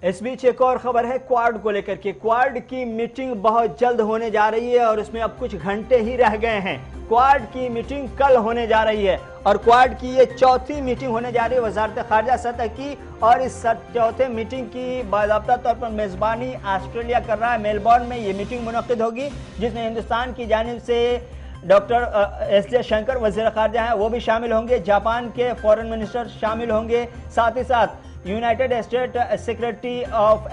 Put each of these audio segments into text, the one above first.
इस बीच एक और खबर है क्वाड को लेकर के। क्वाड की मीटिंग बहुत जल्द होने जा रही है और उसमें अब कुछ घंटे ही रह गए हैं। क्वाड की मीटिंग कल होने जा रही है और क्वाड की ये चौथी मीटिंग होने जा रही है वजारत खारजा सतह की। और इस चौथे मीटिंग की बाकायदा तौर पर मेजबानी ऑस्ट्रेलिया कर रहा है। मेलबर्न में ये मीटिंग मुनक्किद होगी जिसमें हिंदुस्तान की जानिब से डॉक्टर एस जयशंकर वज़ीर ख़ारजा हैं, वो भी शामिल होंगे। जापान के फॉरेन मिनिस्टर शामिल होंगे। साथ ही साथ United state secretary of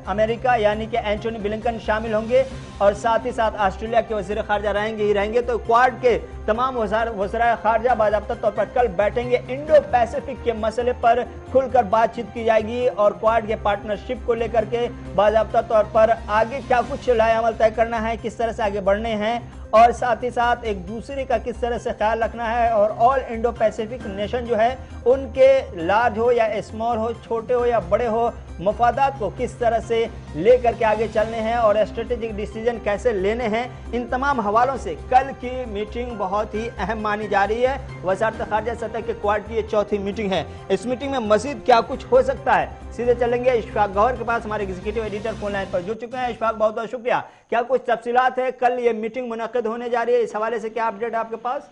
America यानी कि एंटोनी ब्लिंकन शामिल होंगे और साथ ही साथ ऑस्ट्रेलिया के वज़ीर ख़ारजा रहेंगे ही रहेंगे। तो क्वाड के तमाम वज़ीर ख़ारजा बाकायदा तौर पर कल बैठेंगे। इंडो पैसिफिक के मसले पर खुलकर बातचीत की जाएगी और क्वाड के पार्टनरशिप को लेकर के बाकायदा तौर पर आगे क्या कुछ लाएअमल तय करना है, किस तरह से आगे बढ़ने हैं और साथ ही साथ एक दूसरे का किस तरह से ख्याल रखना है और ऑल इंडो पैसिफिक नेशन जो है उनके लार्ज हो या स्मॉल हो, छोटे हो या बड़े हो, मफादात को किस तरह से लेकर के आगे चलने हैं और स्ट्रेटेजिक डिसीजन कैसे लेने हैं, इन तमाम हवालों से कल की मीटिंग बहुत ही अहम मानी जा रही है। वज़ारत ख़ारजा सतह के क्वाड की ये चौथी मीटिंग है। इस मीटिंग में मज़ीद क्या कुछ हो सकता है, सीधे चलेंगे इशफाक गौहर के पास। हमारे एग्जीक्यूटिव एडिटर फोन लाइन पर जुड़ चुके हैं। इशफाक, बहुत बहुत शुक्रिया। क्या कुछ तफसीलात है, कल ये मीटिंग मुनक्किद होने जा रही है, इस हवाले से क्या अपडेट है आपके पास?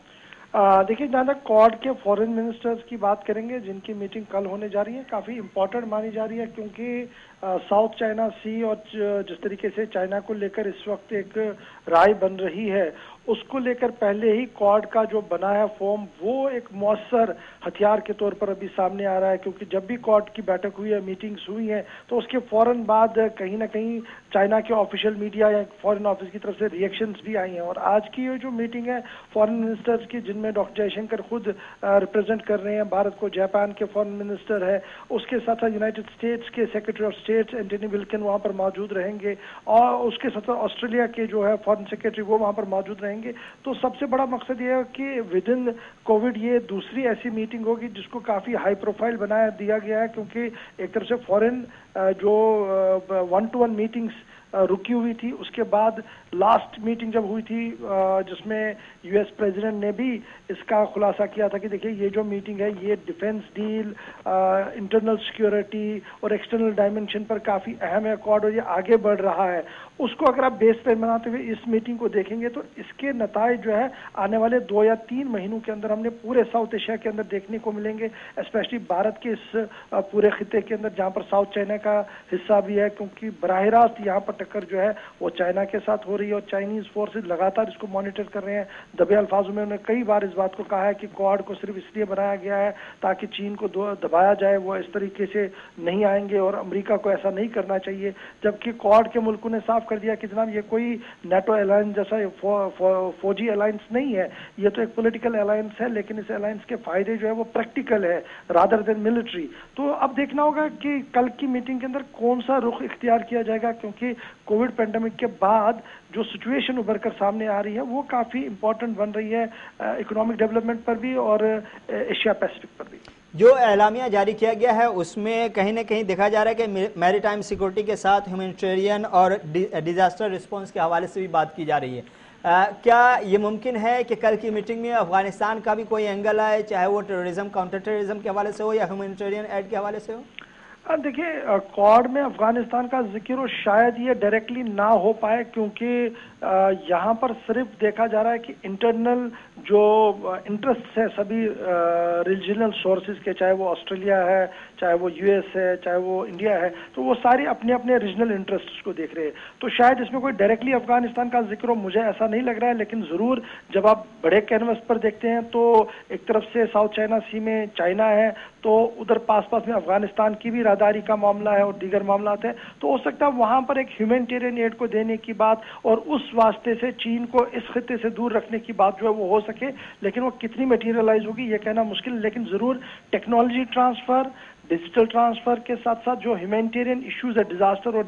देखिए, जहाँ तक क्वाड के फॉरेन मिनिस्टर्स की बात करेंगे जिनकी मीटिंग कल होने जा रही है, काफ़ी इम्पोर्टेंट मानी जा रही है क्योंकि साउथ चाइना सी और जिस तरीके से चाइना को लेकर इस वक्त एक राय बन रही है उसको लेकर पहले ही क्वाड का जो बना है फॉर्म वो एक मौसर हथियार के तौर पर अभी सामने आ रहा है क्योंकि जब भी क्वाड की बैठक हुई है, मीटिंग्स हुई हैं, तो उसके फौरन बाद कहीं ना कहीं चाइना के ऑफिशियल मीडिया या फॉरेन ऑफिस की तरफ से रिएक्शंस भी आई हैं। और आज की ये जो मीटिंग है फॉरेन मिनिस्टर्स की, जिनमें डॉक्टर जयशंकर खुद रिप्रेजेंट कर रहे हैं भारत को, जापान के फॉरेन मिनिस्टर है, उसके साथ साथ यूनाइटेड स्टेट्स के secretary of state Antony Blinken वहाँ पर मौजूद रहेंगे और उसके साथ ऑस्ट्रेलिया के जो है फॉरेन सेक्रेटरी वो वहाँ पर मौजूद रहेंगे। तो सबसे बड़ा मकसद ये है कि विद इन कोविड ये दूसरी ऐसी मीटिंग होगी जिसको काफी हाई प्रोफाइल बनाया दिया गया है क्योंकि एक तरफ से फॉरेन जो 1-to-1 मीटिंग्स रुकी हुई थी, उसके बाद लास्ट मीटिंग जब हुई थी जिसमें यूएस प्रेसिडेंट ने भी इसका खुलासा किया था कि देखिए ये जो मीटिंग है ये डिफेंस डील, इंटरनल सिक्योरिटी और एक्सटर्नल डायमेंशन पर काफ़ी अहम है क्वाड और ये आगे बढ़ रहा है। उसको अगर आप बेस पे बनाते हुए इस मीटिंग को देखेंगे तो इसके नताइज जो है आने वाले 2 या 3 महीनों के अंदर हमने पूरे साउथ एशिया के अंदर देखने को मिलेंगे, स्पेशली भारत के इस पूरे खिते के अंदर जहाँ पर साउथ चाइना का हिस्सा भी है क्योंकि बराह रास्त यहाँ पर टक्कर जो है वो चाइना के साथ हो रही है और चाइनीज फोर्सेज लगातार इसको मॉनिटर कर रहे हैं। दबे अल्फाजों में उन्होंने कई बार इस बात को कहा है कि क्वाड को सिर्फ इसलिए बनाया गया है ताकि चीन को दबाया जाए, वो इस तरीके से नहीं आएंगे और अमेरिका को ऐसा नहीं करना चाहिए। जबकि क्वाड के मुल्कों ने साफ कर दिया कि जनाब ये कोई नेटो अलायंस जैसा फौजी अलायंस नहीं है, ये तो एक पॉलिटिकल अलायंस है, लेकिन इस अलायंस के फायदे जो है वो प्रैक्टिकल है रादर देन मिलिट्री। तो अब देखना होगा कि कल की मीटिंग के अंदर कौन सा रुख इख्तियार किया जाएगा क्योंकि कोविड पेंडेमिक के बाद जो सिचुएशन उभर कर सामने आ रही है वो काफी इंपॉर्टेंट बन रही है इकोनॉमिक डेवलपमेंट पर भी और एशिया पैसिफिक पर भी। जो एलामिया जारी किया गया है उसमें कहीं ना कहीं देखा जा रहा है कि मैरीटाइम सिक्योरिटी के साथ ह्यूमैनिटेरियन और डिजास्टर रिस्पांस के हवाले से भी बात की जा रही है। क्या ये मुमकिन है कि कल की मीटिंग में अफगानिस्तान का भी कोई एंगल आए, चाहे वो टेररिज्म, काउंटर टेररिज्म के हवाले से हो या ह्यूमैनिटेरियन एड के हवाले से हो? देखिए, क्वाड में अफगानिस्तान का जिक्र शायद ये डायरेक्टली ना हो पाए क्योंकि यहाँ पर सिर्फ देखा जा रहा है कि इंटरनल जो इंटरेस्ट है सभी रीजनल सोर्सेज के, चाहे वो ऑस्ट्रेलिया है, चाहे वो यूएस है, चाहे वो इंडिया है, तो वो सारे अपने अपने रीजनल इंटरेस्ट को देख रहे हैं। तो शायद इसमें कोई डायरेक्टली अफगानिस्तान का जिक्र मुझे ऐसा नहीं लग रहा है, लेकिन ज़रूर जब आप बड़े कैनवस पर देखते हैं तो एक तरफ से साउथ चाइना सी में चाइना है तो उधर पास पास में अफगानिस्तान की भी राहदारी का मामला है और दीगर मामला है, तो हो सकता है वहां पर एक ह्यूमैनिटेरियन एड को देने की बात और उस वास्ते से चीन को इस खिते से दूर रखने की बात जो है वो हो सके, लेकिन वो कितनी मटीरियलाइज होगी ये कहना मुश्किल। लेकिन जरूर टेक्नोलॉजी ट्रांसफर, डिजिटल ट्रांसफर के साथ साथ जो ह्यूमैनिटेरियन इश्यूज है, डिजास्टर और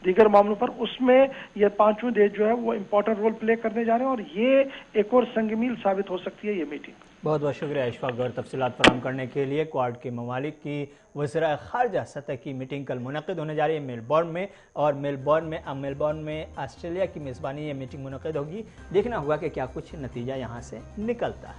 दीगर मामलों पर, उसमें ये पांचों देश जो है वो इंपॉर्टेंट रोल प्ले करने जा रहे हैं और ये एक और संगमील साबित हो सकती है ये मीटिंग। बहुत बहुत शुक्रिया इशफाक गौर तफसीलात फराहम करने के लिए। क्वाड के ममालिक की वज़ीर ख़ारजा सतह की मीटिंग कल मुनक़्क़िद होने जा रही है मेलबर्न में और मेलबर्न में ऑस्ट्रेलिया की मेज़बानी ये मीटिंग मुनक़्क़िद होगी। देखना होगा कि क्या कुछ नतीजा यहाँ से निकलता है।